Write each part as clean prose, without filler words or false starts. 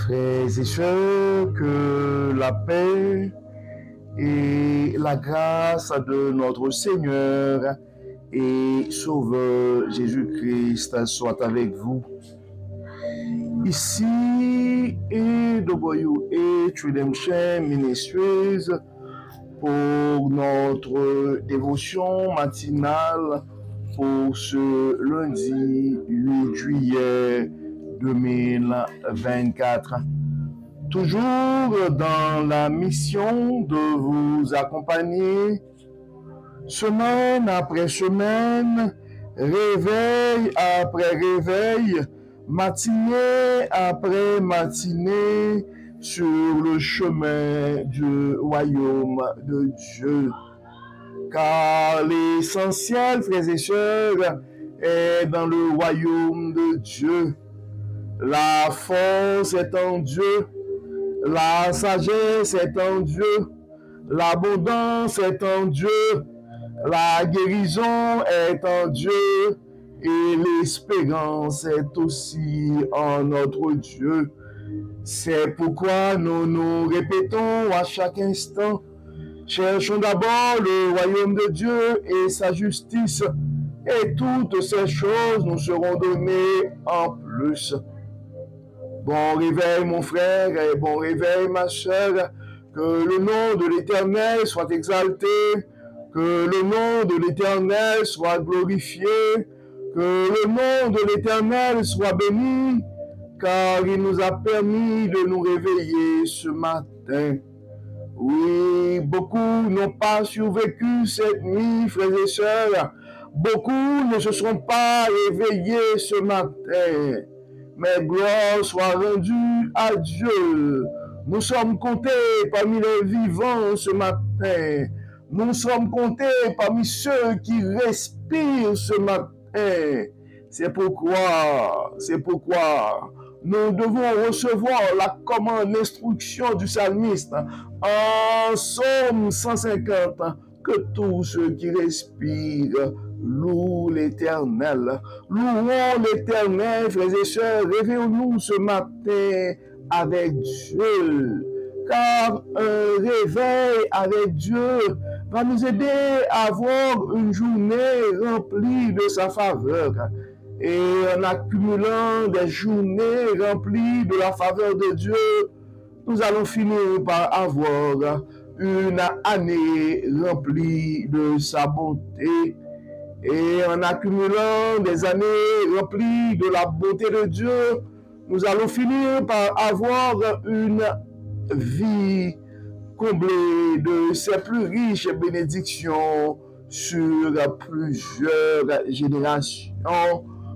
Frères et sœurs, que la paix et la grâce de notre Seigneur et Sauveur Jésus-Christ soient avec vous. Ici et de Boyou et Redemption Ministries pour notre dévotion matinale pour ce lundi 8 juillet 2024. Toujours dans la mission de vous accompagner semaine après semaine, réveil après réveil, matinée après matinée, sur le chemin du royaume de Dieu. Car l'essentiel, frères et sœurs, est dans le royaume de Dieu. La force est en Dieu, la sagesse est en Dieu, l'abondance est en Dieu, la guérison est en Dieu et l'espérance est aussi en notre Dieu. C'est pourquoi nous nous répétons à chaque instant: cherchons d'abord le royaume de Dieu et sa justice, et toutes ces choses nous seront données en plus. Bon réveil mon frère et bon réveil ma sœur, que le nom de l'Éternel soit exalté, que le nom de l'Éternel soit glorifié, que le nom de l'Éternel soit béni, car il nous a permis de nous réveiller ce matin. Oui, beaucoup n'ont pas survécu cette nuit, frères et sœurs. Beaucoup ne se sont pas réveillés ce matin. Mais gloire soit rendue à Dieu. Nous sommes comptés parmi les vivants ce matin. Nous sommes comptés parmi ceux qui respirent ce matin. C'est pourquoi nous devons recevoir la commande, l'instruction du psalmiste en Psaume 150, que tous ceux qui respirent louent l'Éternel. Louons l'Éternel, frères et sœurs, réveillons-nous ce matin avec Dieu, car un réveil avec Dieu va nous aider à avoir une journée remplie de sa faveur. Et en accumulant des journées remplies de la faveur de Dieu, nous allons finir par avoir une année remplie de sa bonté. Et en accumulant des années remplies de la bonté de Dieu, nous allons finir par avoir une vie comblée de ses plus riches bénédictions sur plusieurs générations.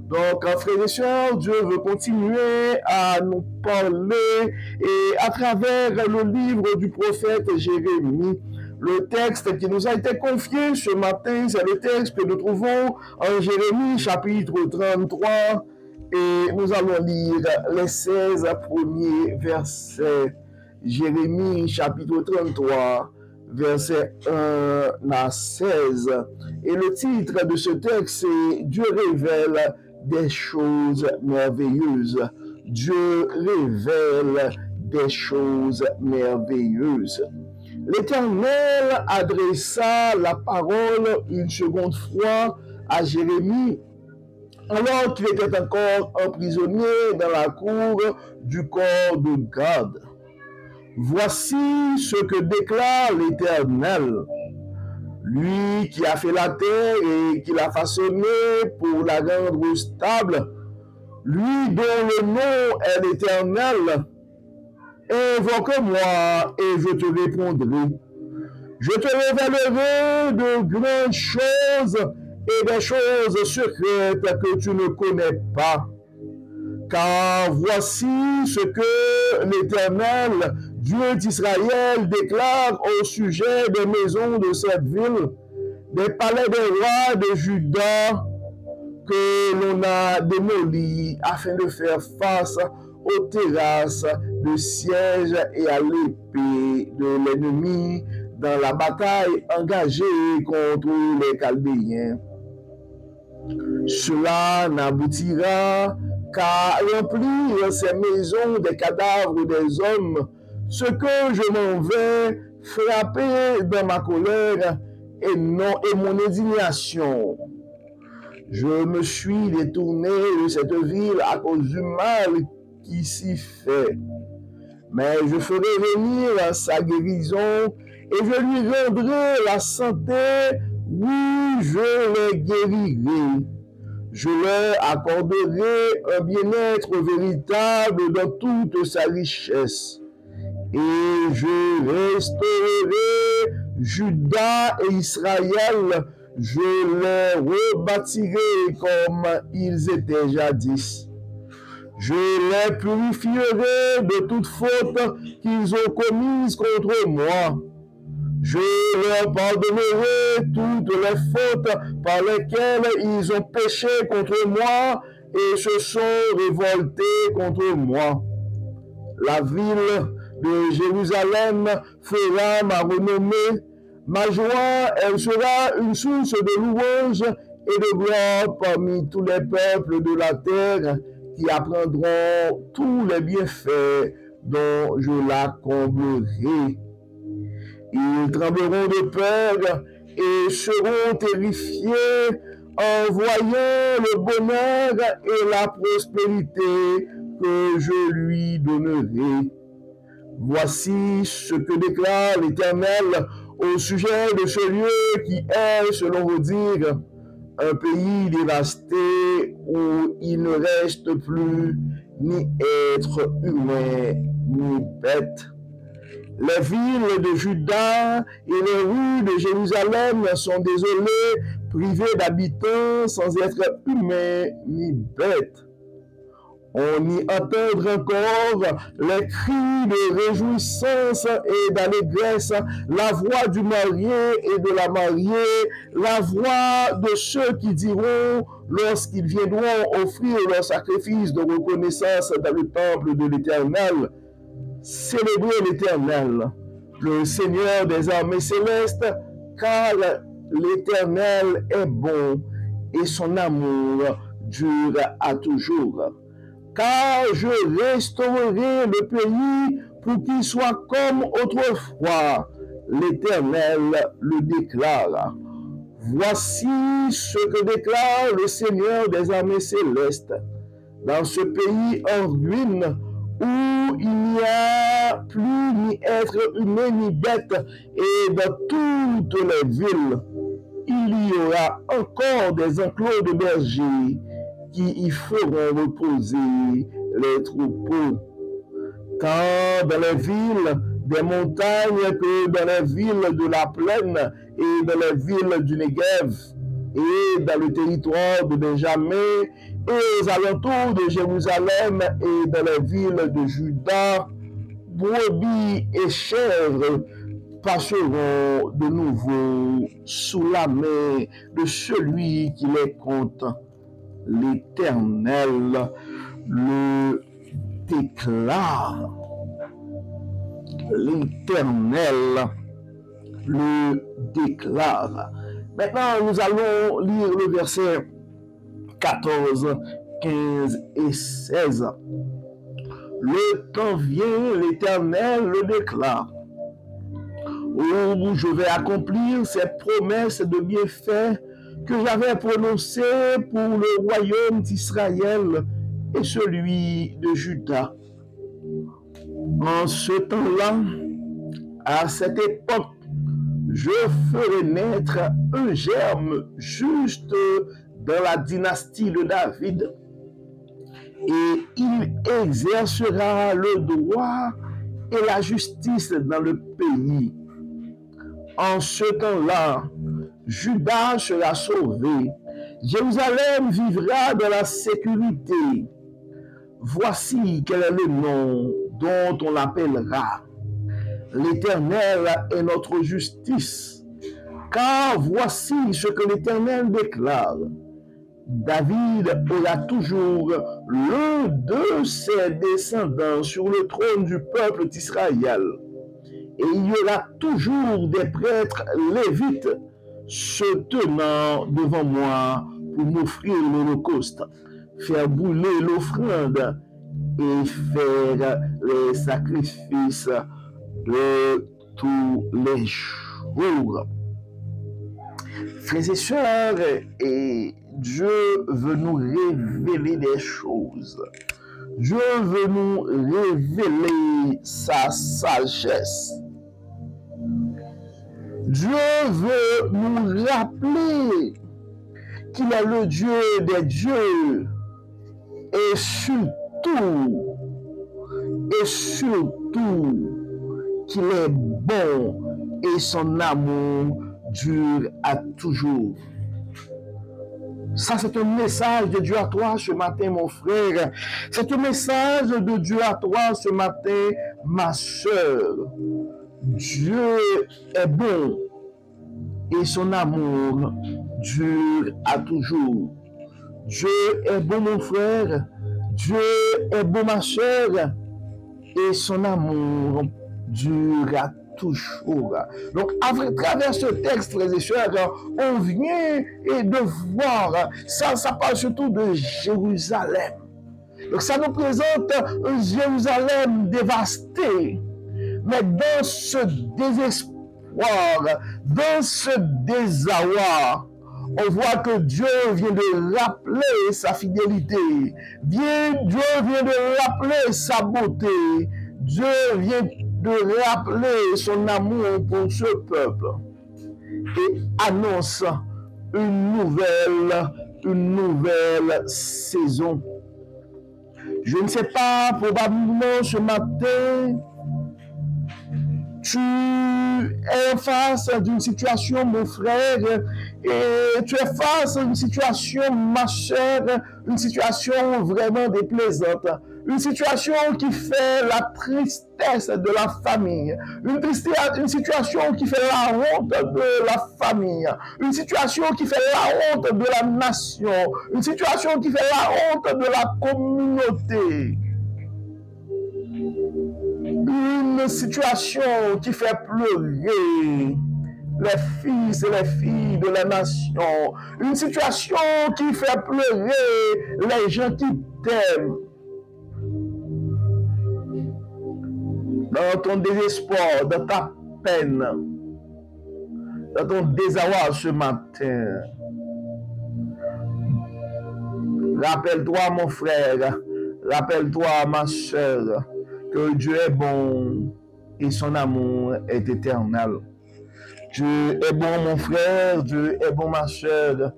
Donc, frères et sœurs, Dieu veut continuer à nous parler et à travers le livre du prophète Jérémie. Le texte qui nous a été confié ce matin, c'est le texte que nous trouvons en Jérémie chapitre 33 et nous allons lire les 16 premiers versets. Jérémie chapitre 33, versets 1 à 16. Et le titre de ce texte, c'est « Dieu révèle des choses merveilleuses ». Dieu révèle des choses merveilleuses. L'Éternel adressa la parole une seconde fois à Jérémie alors qu'il était encore emprisonné dans la cour du corps de garde. Voici ce que déclare l'Éternel, lui qui a fait la terre et qui l'a façonnée pour la rendre stable, lui dont le nom est l'Éternel. Invoque-moi et je te répondrai. Je te révélerai de grandes choses et des choses secrètes que tu ne connais pas. Car voici ce que l'Éternel, Dieu d'Israël, déclare au sujet des maisons de cette ville, des palais des rois de Juda que l'on a démolis afin de faire face aux terrasses de siège et à l'épée de l'ennemi dans la bataille engagée contre les Chaldéens. Cela n'aboutira car remplir ces maisons des cadavres des hommes, ce que je m'en vais frapper dans ma colère et mon indignation. Je me suis détourné de cette ville à cause du mal qui s'y fait. Mais je ferai venir sa guérison et je lui rendrai la santé. Oui, je les guérirai. Je leur accorderai un bien-être véritable dans toute sa richesse. Et je restaurerai Juda et Israël. Je les rebâtirai comme ils étaient jadis. Je les purifierai de toute faute qu'ils ont commise contre moi. Je leur pardonnerai toutes les fautes par lesquelles ils ont péché contre moi et se sont révoltés contre moi. La ville de Jérusalem fera ma renommée. Ma joie, elle sera une source de louange et de gloire parmi tous les peuples de la terre qui apprendront tous les bienfaits dont je la comblerai. Ils trembleront de peur et seront terrifiés en voyant le bonheur et la prospérité que je lui donnerai. Voici ce que déclare l'Éternel au sujet de ce lieu qui est, selon vos dires, un pays dévasté où il ne reste plus ni être humain ni bête. Les villes de Juda et les rues de Jérusalem sont désolées, privées d'habitants, sans être humains ni bêtes. On y entend encore les cris de réjouissance et d'allégresse, la voix du marié et de la mariée, la voix de ceux qui diront, lorsqu'ils viendront offrir leur sacrifice de reconnaissance dans le temple de l'Éternel, célébrez l'Éternel, le Seigneur des armées célestes, car l'Éternel est bon et son amour dure à toujours. Car je restaurerai le pays pour qu'il soit comme autrefois. L'Éternel le déclare. Voici ce que déclare le Seigneur des armées célestes. Dans ce pays en ruine, où il n'y a plus ni être humain ni bête, et dans toutes les villes, il y aura encore des enclos de bergers qui y feront reposer les troupeaux. Tant dans les villes des montagnes que dans les villes de la plaine et dans les villes du Negev et dans le territoire de Benjamin et aux alentours de Jérusalem et dans les villes de Juda, brebis et chèvres passeront de nouveau sous la main de celui qui les compte. L'Éternel le déclare. L'Éternel le déclare. Maintenant, nous allons lire le verset 14, 15 et 16. Le temps vient, l'Éternel le déclare, où je vais accomplir ces promesses de bienfaits que j'avais prononcées pour le royaume d'Israël et celui de Juda. En ce temps-là, à cette époque, je ferai naître un germe juste dans la dynastie de David, et il exercera le droit et la justice dans le pays. En ce temps-là, Juda sera sauvé, Jérusalem vivra dans la sécurité. Voici quel est le nom dont on l'appellera. L'Éternel est notre justice. Car voici ce que l'Éternel déclare. David aura toujours l'un de ses descendants sur le trône du peuple d'Israël. Et il y aura toujours des prêtres lévites se tenant devant moi pour m'offrir l'holocauste. faire brûler l'offrande et faire les sacrifices de tous les jours. Frères et sœurs, et Dieu veut nous révéler des choses. Dieu veut nous révéler sa sagesse. Dieu veut nous rappeler qu'il est le Dieu des dieux et surtout qu'il est bon et son amour dure à toujours. Ça, c'est un message de Dieu à toi ce matin, mon frère. C'est un message de Dieu à toi ce matin, ma soeur. Dieu est bon et son amour dure à toujours. Dieu est bon, mon frère. Dieu est bon, ma soeur. Et son amour dure à toujours. Donc, à travers ce texte, frères et sœurs, on vient de voir, ça parle surtout de Jérusalem. Donc, ça nous présente un Jérusalem dévasté. Mais dans ce désespoir, dans ce désarroi, on voit que Dieu vient de rappeler sa fidélité. Dieu vient de rappeler sa beauté. Dieu vient de rappeler son amour pour ce peuple. Et annonce une nouvelle saison. Je ne sais pas, probablement ce matin, tu es face d'une situation, mon frère, et tu es face à une situation, ma chère, une situation vraiment déplaisante, une situation qui fait la tristesse de la famille, une situation qui fait la honte de la famille, une situation qui fait la honte de la nation, une situation qui fait la honte de la communauté. Une situation qui fait pleurer les fils et les filles de la nation. Une situation qui fait pleurer les gens qui t'aiment. Dans ton désespoir, dans ta peine, dans ton désarroi ce matin. Rappelle-toi, mon frère, rappelle-toi, ma soeur, que Dieu est bon et son amour est éternel. Dieu est bon, mon frère, Dieu est bon, ma soeur,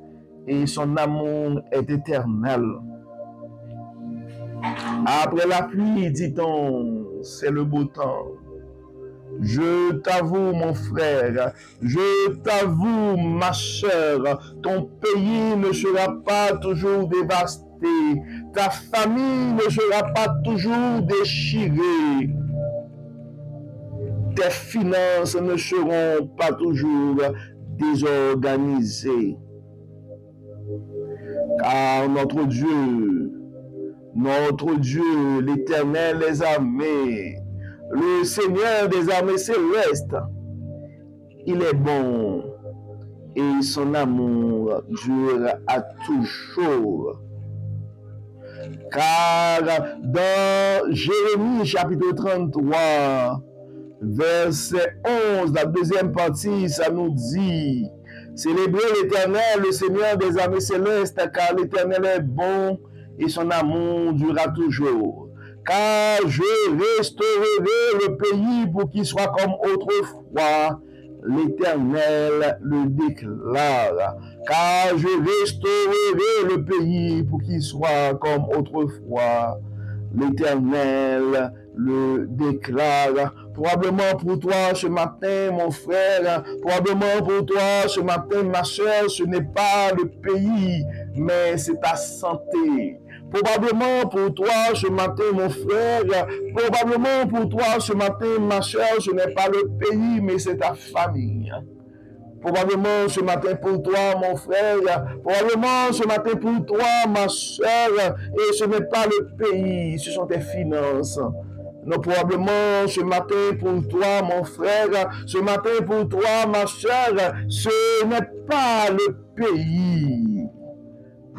et son amour est éternel. Après la pluie, dit-on, c'est le beau temps. Je t'avoue, mon frère, je t'avoue, ma soeur, ton pays ne sera pas toujours dévasté. Ta famille ne sera pas toujours déchirée. Tes finances ne seront pas toujours désorganisées. Car notre Dieu, l'Éternel des armées, le Seigneur des armées célestes, il est bon et son amour dure à toujours. Car dans Jérémie chapitre 33, verset 11, la deuxième partie, ça nous dit: célébrez l'Éternel, le Seigneur des armées célestes, car l'Éternel est bon et son amour durera toujours. Car je restaurerai le pays pour qu'il soit comme autrefois. L'Éternel le déclare. Car je restaurerai le pays pour qu'il soit comme autrefois. L'Éternel le déclare. Probablement pour toi ce matin, mon frère, probablement pour toi ce matin, ma soeur, ce n'est pas le pays, mais c'est ta santé. Probablement pour toi ce matin, mon frère, probablement pour toi ce matin, ma soeur, ce n'est pas le pays, mais c'est ta famille. Probablement ce matin pour toi, mon frère, probablement ce matin pour toi, ma soeur, et ce n'est pas le pays, ce sont tes finances. Non, probablement ce matin pour toi, mon frère, ce matin pour toi, ma soeur, ce n'est pas le pays,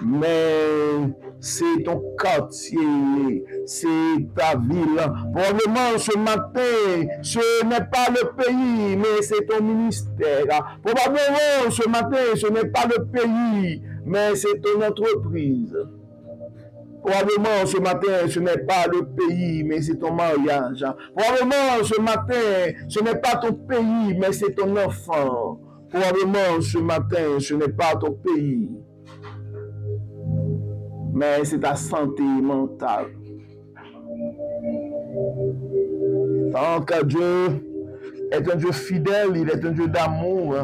mais c'est ton quartier, c'est ta ville. Probablement ce matin, ce n'est pas le pays, mais c'est ton ministère. Probablement ce matin, ce n'est pas le pays, mais c'est ton entreprise. Probablement ce matin, ce n'est pas le pays, mais c'est ton mariage. Probablement ce matin, ce n'est pas ton pays, mais c'est ton enfant. Probablement ce matin, ce n'est pas ton pays, mais c'est ta santé mentale. Tant que Dieu est un Dieu fidèle, il est un Dieu d'amour,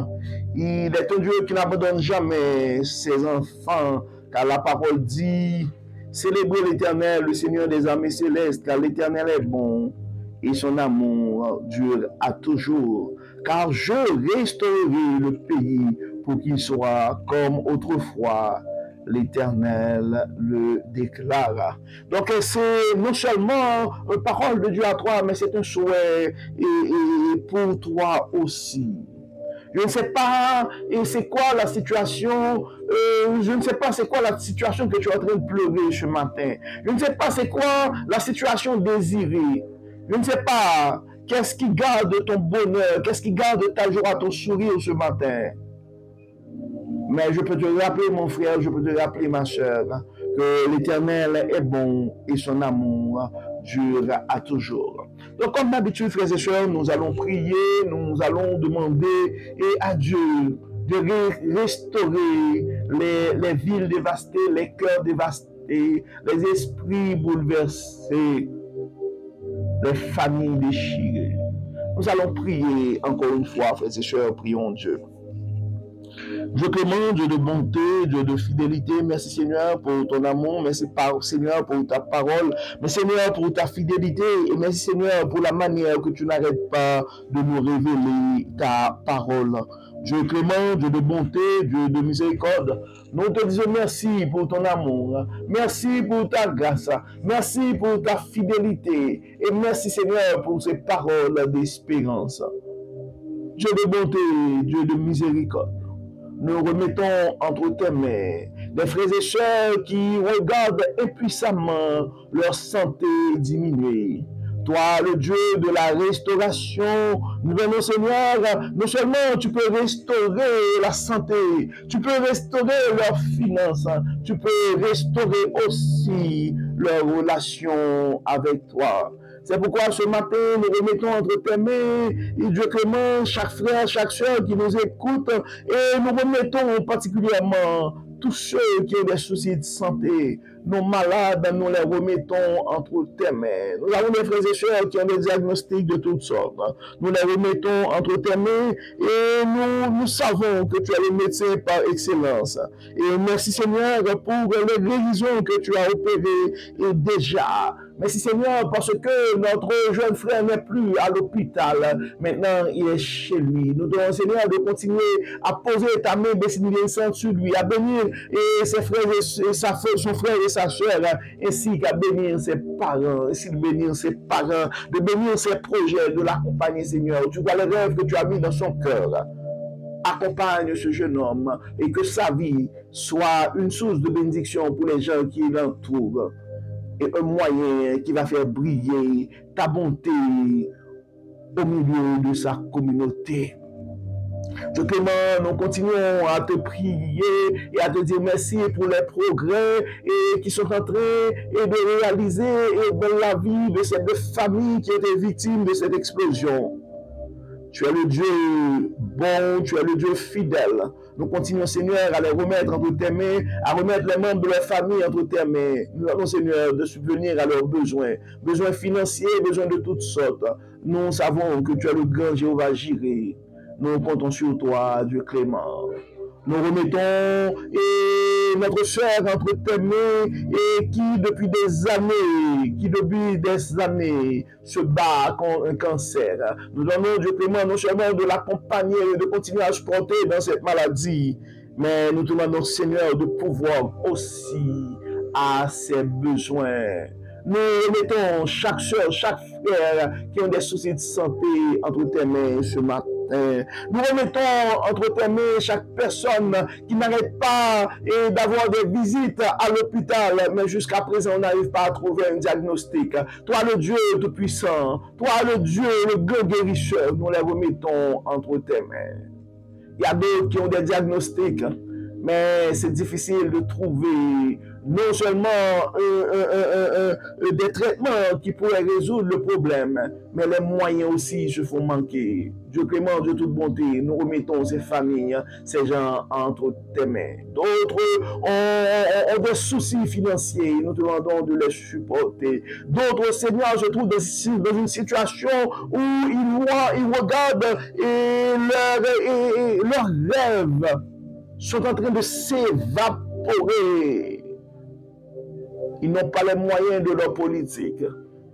il est un Dieu qui n'abandonne jamais ses enfants, car la parole dit, célébrez l'Éternel, le Seigneur des armées célestes, car l'Éternel est bon et son amour dure à toujours. Car je restaurerai le pays pour qu'il soit comme autrefois, l'Éternel le déclare. Donc c'est non seulement une parole de Dieu à toi, mais c'est un souhait et pour toi aussi. Je ne sais pas c'est quoi la situation, je ne sais pas c'est quoi la situation que tu es en train de pleurer ce matin. Je ne sais pas c'est quoi la situation désirée. Je ne sais pas qu'est-ce qui garde ton bonheur, qu'est-ce qui garde ta joie, ton sourire ce matin. Mais je peux te rappeler, mon frère, je peux te rappeler, ma soeur, que l'Éternel est bon et son amour dure à toujours. Donc, comme d'habitude, frères et sœurs, nous allons prier, nous allons demander à Dieu de restaurer les villes dévastées, les cœurs dévastés, les esprits bouleversés, les familles déchirées. Nous allons prier encore une fois, frères et sœurs, prions Dieu. Dieu clément, Dieu de bonté, Dieu de fidélité, merci Seigneur pour ton amour, merci Seigneur pour ta parole, merci Seigneur pour ta fidélité et merci Seigneur pour la manière que tu n'arrêtes pas de nous révéler ta parole. Dieu clément, Dieu de bonté, Dieu de miséricorde, nous te disons merci pour ton amour, merci pour ta grâce, merci pour ta fidélité et merci Seigneur pour ces paroles d'espérance. Dieu de bonté, Dieu de miséricorde, nous remettons entre tes mains des frères et sœurs qui regardent impuissamment leur santé diminuer. Toi, le Dieu de la restauration, nous venons Seigneur, non seulement tu peux restaurer la santé, tu peux restaurer leurs finances, tu peux restaurer aussi leurs relations avec toi. C'est pourquoi ce matin, nous remettons entre tes mains, et Dieu clément, chaque frère, chaque soeur qui nous écoute, et nous remettons particulièrement tous ceux qui ont des soucis de santé, nos malades, nous les remettons entre tes mains. Nous avons des frères et sœurs qui ont des diagnostics de toutes sortes. Nous les remettons entre tes mains et nous savons que tu es le médecin par excellence. Et merci Seigneur pour les guérisons que tu as opérées déjà. Merci Seigneur parce que notre jeune frère n'est plus à l'hôpital. Maintenant, il est chez lui. Nous devons Seigneur de continuer à poser ta main bénéficente sur lui, à bénir et ses frères et son frère et sa soeur, ainsi qu'à bénir ses parents, ainsi de bénir ses parents, de bénir ses projets, de l'accompagner Seigneur. Tu vois les rêves que tu as mis dans son cœur. Accompagne ce jeune homme et que sa vie soit une source de bénédiction pour les gens qui l'entourent. Et un moyen qui va faire briller ta bonté au milieu de sa communauté. Dieu clément, nous continuons à te prier et à te dire merci pour les progrès qui sont en train de réaliser dans la vie de cette famille qui était victime de cette explosion. Tu es le Dieu bon, tu es le Dieu fidèle. Nous continuons, Seigneur, à les remettre entre tes mains, à remettre les membres de leur famille entre tes mains. Nous allons, Seigneur, de subvenir à leurs besoins, besoins financiers, besoins de toutes sortes. Nous savons que tu es le grand Jéhovah Jireh. Nous comptons sur toi, Dieu clément. Nous remettons notre soeur entre tes mains et qui depuis des années se bat contre un cancer. Nous donnons Dieu clément non seulement de l'accompagner et de continuer à se porter dans cette maladie, mais nous te demandons Seigneur de pouvoir aussi à ses besoins. Nous remettons chaque soeur, chaque frère qui ont des soucis de santé entre tes mains ce matin. matin. Nous remettons entre tes mains chaque personne qui n'arrête pas d'avoir des visites à l'hôpital, mais jusqu'à présent, on n'arrive pas à trouver un diagnostic. Toi, le Dieu Tout-Puissant, toi, le Dieu, le grand guérisseur, nous les remettons entre tes mains. Il y a d'autres qui ont des diagnostics, mais c'est difficile de trouver non seulement des traitements qui pourraient résoudre le problème, mais les moyens aussi se font manquer. Dieu clément, Dieu toute bonté, nous remettons ces familles, ces gens entre tes mains. D'autres ont des soucis financiers, nous te demandons de les supporter. D'autres, Seigneur, se trouvent dans une situation où ils regardent et leurs rêves sont en train de s'évaporer. Ils n'ont pas les moyens de leur politique.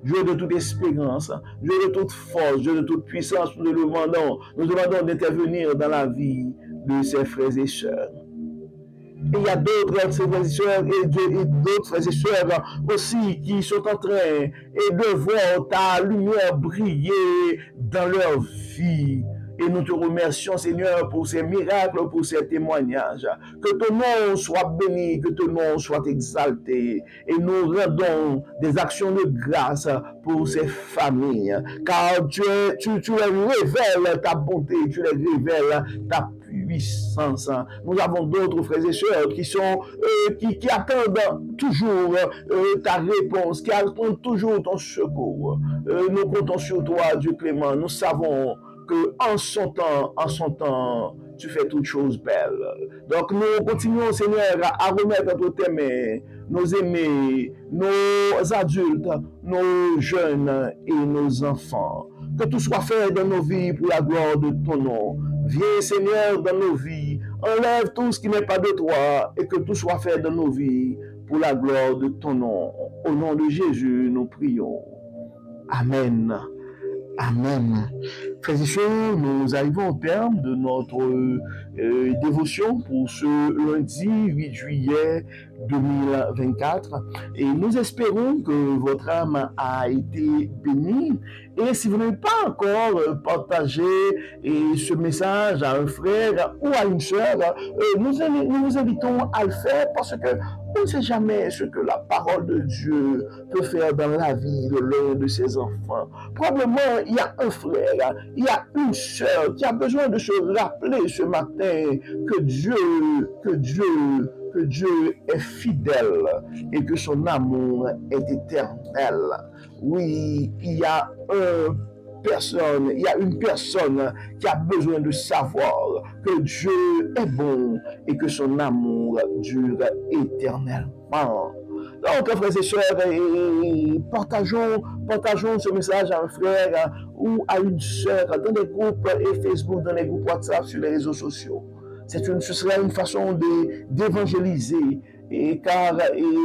Dieu de toute espérance, Dieu de toute force, Dieu de toute puissance, nous demandons d'intervenir dans la vie de ses frères et sœurs. Et il y a d'autres frères et sœurs et d'autres frères et sœurs aussi qui sont en train de voir ta lumière briller dans leur vie. Et nous te remercions, Seigneur, pour ces miracles, pour ces témoignages. Que ton nom soit béni, que ton nom soit exalté. Et nous rendons des actions de grâce pour ces familles. Car tu les révèles ta bonté, tu les révèles ta puissance. Nous avons d'autres frères et sœurs qui attendent toujours ta réponse, qui attendent toujours ton secours. Nous comptons sur toi, Dieu clément. Nous savons que en son temps, tu fais toutes choses belles. Donc nous continuons, Seigneur, à remettre entre tes mains nos aînés, nos adultes, nos jeunes et nos enfants. Que tout soit fait dans nos vies pour la gloire de ton nom. Viens, Seigneur, dans nos vies. Enlève tout ce qui n'est pas de toi et que tout soit fait dans nos vies pour la gloire de ton nom. Au nom de Jésus, nous prions. Amen. Amen. Frères et sœurs, nous arrivons au terme de notre dévotion pour ce lundi 8 juillet 2024 et nous espérons que votre âme a été bénie. Et si vous n'avez pas encore partagé ce message à un frère ou à une sœur, nous vous invitons à le faire parce que on ne sait jamais ce que la parole de Dieu peut faire dans la vie de l'un de ses enfants. Probablement, il y a un frère, il y a une sœur qui a besoin de se rappeler ce matin que Dieu est fidèle et que son amour est éternel. Oui, il y a une personne qui a besoin de savoir que Dieu est bon et que son amour dure éternellement. Donc, frères et sœurs, partageons ce message à un frère ou à une sœur dans les groupes Facebook, dans les groupes WhatsApp, sur les réseaux sociaux. Ce serait une façon d'évangéliser, car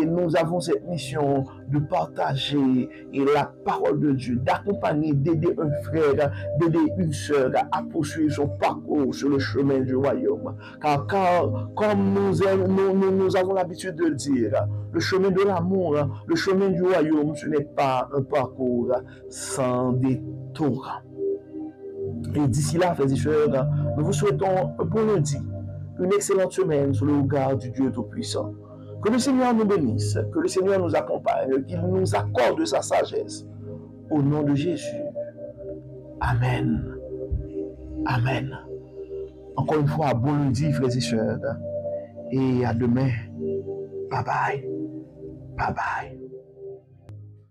nous avons cette mission de partager la parole de Dieu, d'accompagner, d'aider un frère, d'aider une sœur à poursuivre son parcours sur le chemin du royaume. Car comme nous avons l'habitude de le dire, le chemin de l'amour, le chemin du royaume, ce n'est pas un parcours sans détour. Et d'ici là, frères et sœurs, nous vous souhaitons un bon lundi, une excellente semaine sous le regard du Dieu Tout-Puissant. Que le Seigneur nous bénisse, que le Seigneur nous accompagne, qu'il nous accorde sa sagesse. Au nom de Jésus. Amen. Amen. Encore une fois, bon lundi, frères et sœurs. Et à demain. Bye bye. Bye bye.